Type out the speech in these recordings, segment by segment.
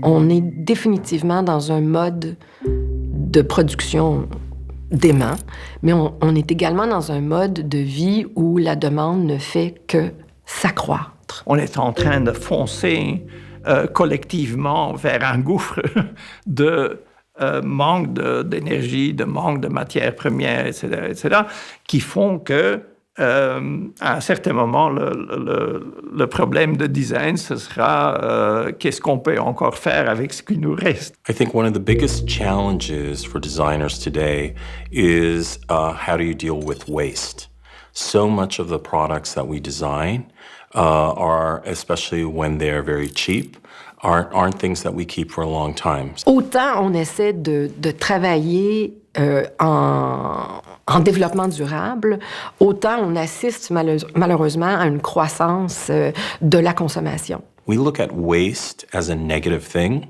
On est définitivement dans un mode de production dément, mais on est également dans un mode de vie où la demande ne fait que s'accroître. On est en train de foncer collectivement vers un gouffre de manque d'énergie, de manque de matières premières, etc., qui font que à un certain moment, le problème de design, ce sera qu'est-ce qu'on peut encore faire avec ce qui nous reste. I think one of the biggest challenges for designers today is how do you deal with waste? So much of the products that we design are, especially when they're very cheap, aren't things that we keep for a long time. Autant on essaie de travailler en développement durable, autant on assiste malheureusement à une croissance de la consommation. We look at waste as a negative thing.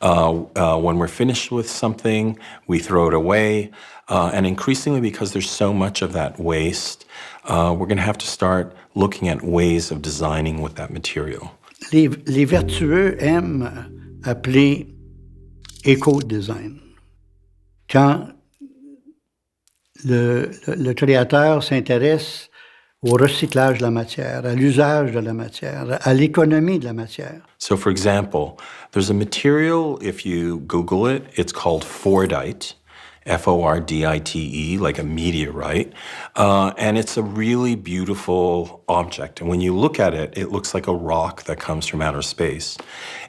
When we're finished with something, we throw it away. And increasingly, because there's so much of that waste, we're going to have to start looking at ways of designing with that material. Les vertueux aiment appeler éco-design. Quand le créateur s'intéresse au recyclage de la matière, à l'usage de la matière, à l'économie de la matière. So, for example, there's a material, if you Google it, it's called Fordite, F-O-R-D-I-T-E, like a meteorite. And it's a really beautiful object. And when you look at it, it looks like a rock that comes from outer space.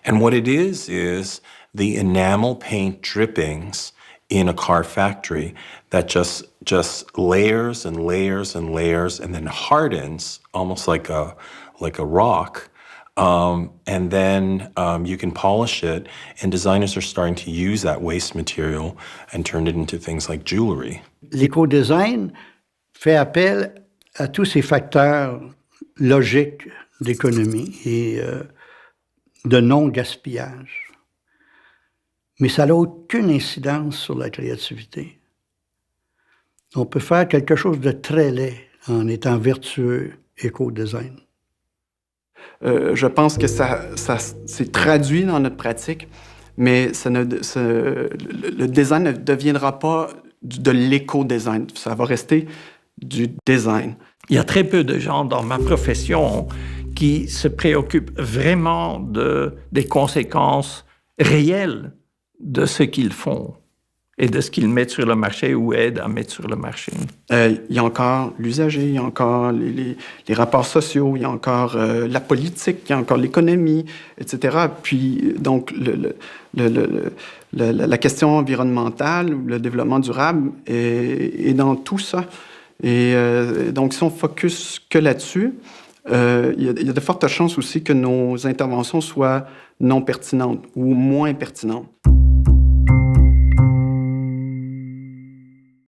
And what it is the enamel paint drippings in a car factory that just layers and layers and layers and then hardens almost like a rock. And then you can polish it, and designers are starting to use that waste material and turn it into things like jewelry. L'éco-design fait appel à tous ces facteurs logiques d'économie et de non-gaspillage. Mais ça n'a aucune incidence sur la créativité. On peut faire quelque chose de très laid en étant vertueux éco-design. Je pense que ça s'est traduit dans notre pratique, mais le design ne deviendra pas de l'éco-design. Ça va rester du design. Il y a très peu de gens dans ma profession qui se préoccupent vraiment des conséquences réelles de ce qu'ils font et de ce qu'ils mettent sur le marché ou aident à mettre sur le marché. Il y a encore l'usager, il y a encore les rapports sociaux, il y a encore la politique, il y a encore l'économie, etc. Puis, donc, la question environnementale ou le développement durable est dans tout ça. Et donc, si on focus que là-dessus, il y a de fortes chances aussi que nos interventions soient non pertinentes ou moins pertinentes.